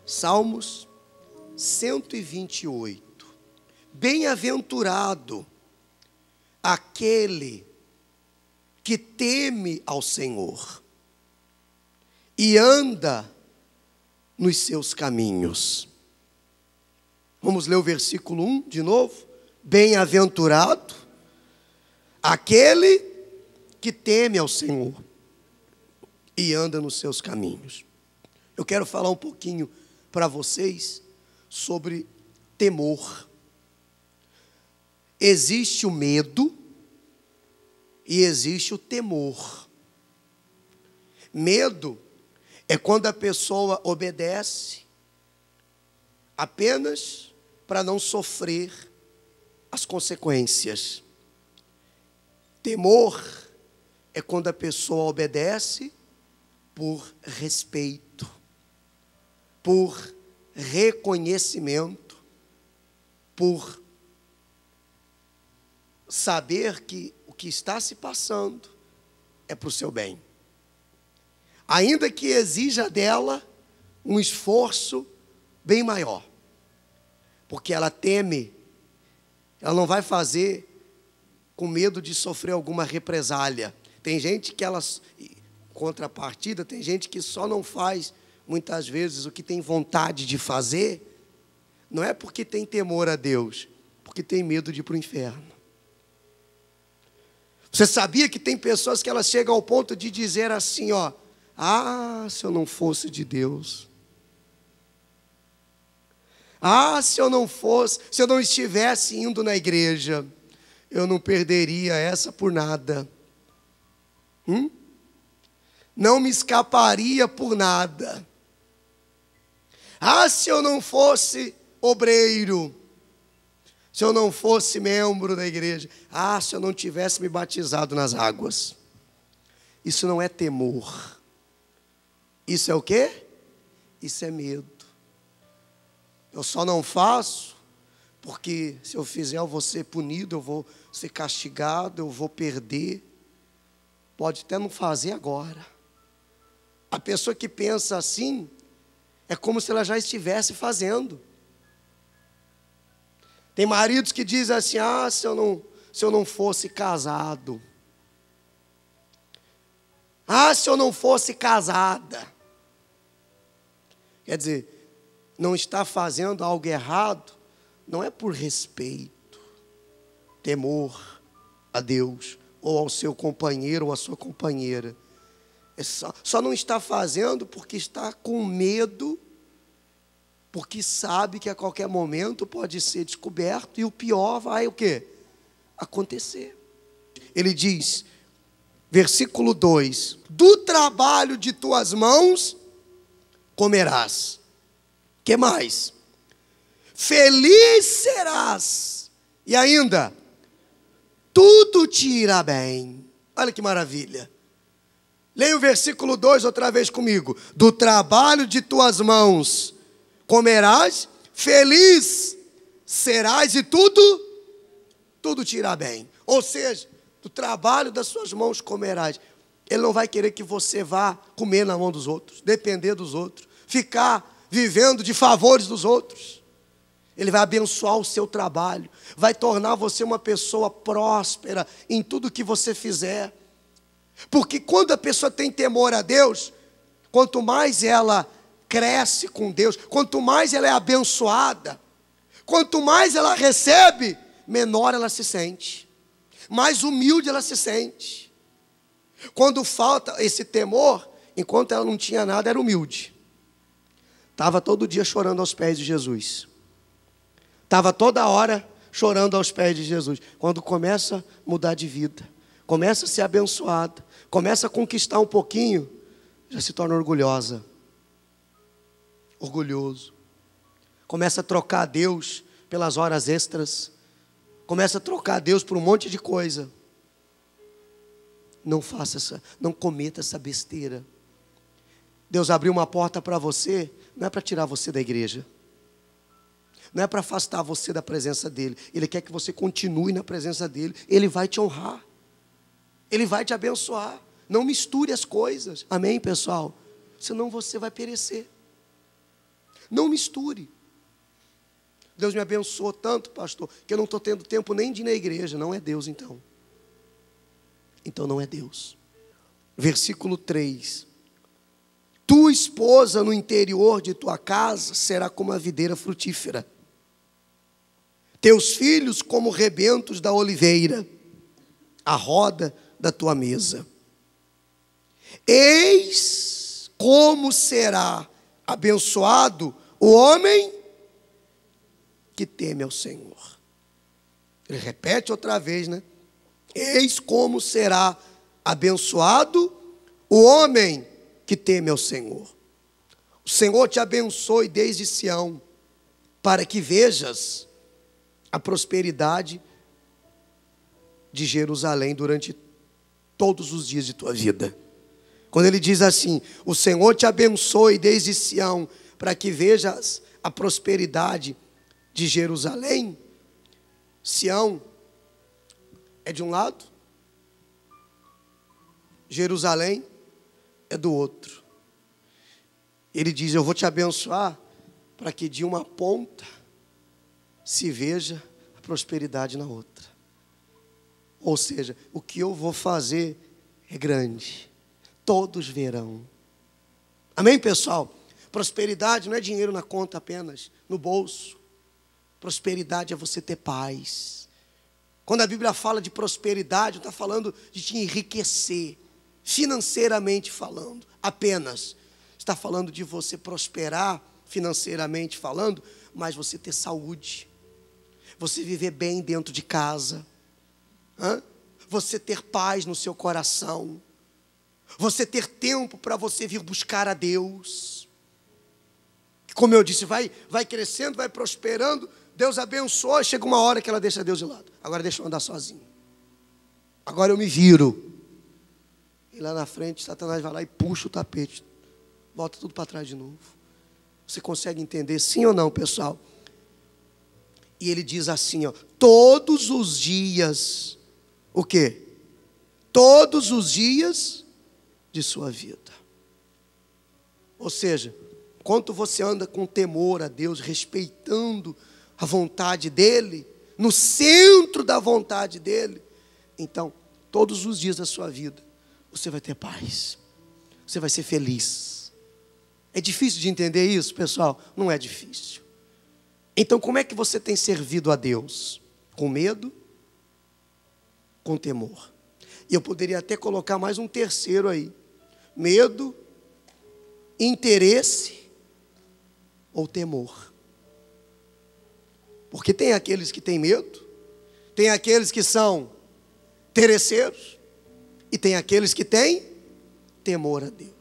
Salmos 128. Bem-aventurado aquele que teme ao Senhor e anda nos seus caminhos. Vamos ler o versículo 1 de novo. Bem-aventurado aquele que teme ao Senhor e anda nos seus caminhos. Eu quero falar um pouquinho para vocês sobre temor. Existe o medo e existe o temor. Medo é quando a pessoa obedece apenas para não sofrer as consequências. Temor é quando a pessoa obedece por respeito, por reconhecimento, por saber que o que está se passando é para o seu bem. Ainda que exija dela um esforço bem maior. Porque ela teme, ela não vai fazer com medo de sofrer alguma represália. Tem gente que contrapartida, tem gente que só não faz, muitas vezes, o que tem vontade de fazer, não é porque tem temor a Deus, porque tem medo de ir para o inferno. Você sabia que tem pessoas que elas chegam ao ponto de dizer assim, ó, se eu não fosse de Deus. Se eu não estivesse indo na igreja, eu não perderia essa por nada. Não me escaparia por nada. Se eu não fosse obreiro, se eu não fosse membro da igreja, se eu não tivesse me batizado nas águas. Isso não é temor. Isso é o quê? Isso é medo. Eu só não faço porque se eu fizer eu vou ser punido, eu vou ser castigado, eu vou perder. Pode até não fazer agora. A pessoa que pensa assim é como se ela já estivesse fazendo. Tem maridos que dizem assim, se eu não fosse casado. Se eu não fosse casada. Quer dizer, não está fazendo algo errado, não é por respeito, temor a Deus, ou ao seu companheiro ou à sua companheira. Só não está fazendo porque está com medo, porque sabe que a qualquer momento pode ser descoberto e o pior vai o quê? Acontecer. Ele diz, versículo 2, do trabalho de tuas mãos comerás. Que mais? Feliz serás. E ainda, tudo te irá bem. Olha que maravilha. Leia o versículo 2 outra vez comigo. Do trabalho de tuas mãos comerás, feliz serás e tudo te irá bem. Ou seja, do trabalho das suas mãos comerás. Ele não vai querer que você vá comer na mão dos outros, depender dos outros, ficar vivendo de favores dos outros. Ele vai abençoar o seu trabalho, vai tornar você uma pessoa próspera em tudo que você fizer. Porque quando a pessoa tem temor a Deus, quanto mais ela cresce com Deus, quanto mais ela é abençoada, quanto mais ela recebe, menor ela se sente, mais humilde ela se sente. Quando falta esse temor, enquanto ela não tinha nada, era humilde. Estava todo dia chorando aos pés de Jesus. Estava toda hora chorando aos pés de Jesus. Quando começa a mudar de vida, começa a ser abençoada, começa a conquistar um pouquinho, já se torna orgulhosa. Orgulhoso. Começa a trocar Deus pelas horas extras. Começa a trocar Deus por um monte de coisa. Não cometa essa besteira. Deus abriu uma porta para você, não é para tirar você da igreja. Não é para afastar você da presença dEle. Ele quer que você continue na presença dEle. Ele vai te honrar. Ele vai te abençoar. Não misture as coisas. Amém, pessoal? Senão você vai perecer. Não misture. Deus me abençoou tanto, pastor, que eu não estou tendo tempo nem de ir na igreja. Não é Deus, então. Então não é Deus. Versículo 3. Tua esposa no interior de tua casa será como a videira frutífera. Teus filhos como rebentos da oliveira, a roda da tua mesa. Eis como será abençoado o homem que teme ao Senhor. Ele repete outra vez, né? Eis como será abençoado o homem que teme ao Senhor. O Senhor te abençoe desde Sião, para que vejas a prosperidade de Jerusalém durante todos os dias de tua vida. Quando ele diz assim, o Senhor te abençoe desde Sião, para que vejas a prosperidade de Jerusalém. Sião é de um lado, Jerusalém é do outro. Ele diz, eu vou te abençoar para que de uma ponta se veja a prosperidade na outra. Ou seja, o que eu vou fazer é grande. Todos verão. Amém, pessoal? Prosperidade não é dinheiro na conta apenas, no bolso. Prosperidade é você ter paz. Quando a Bíblia fala de prosperidade, não está falando de te enriquecer, financeiramente falando, apenas. Está falando de você prosperar, financeiramente falando, mas você ter saúde. Você viver bem dentro de casa. Você ter paz no seu coração. Você ter tempo para você vir buscar a Deus. Como eu disse, vai crescendo, vai prosperando. Deus abençoa, chega uma hora que ela deixa Deus de lado. Agora deixa eu andar sozinho. Agora eu me viro. E lá na frente, Satanás vai lá e puxa o tapete. Volta tudo para trás de novo. Você consegue entender sim ou não, pessoal? E ele diz assim, ó, todos os dias, o quê? Todos os dias de sua vida. Ou seja, enquanto você anda com temor a Deus, respeitando a vontade dEle, no centro da vontade dEle, então, todos os dias da sua vida, você vai ter paz, você vai ser feliz. É difícil de entender isso, pessoal? Não é difícil. Então, como é que você tem servido a Deus? Com medo? Com temor. E eu poderia até colocar mais um terceiro aí. Medo, interesse ou temor. Porque tem aqueles que têm medo, tem aqueles que são interesseiros, e tem aqueles que têm temor a Deus.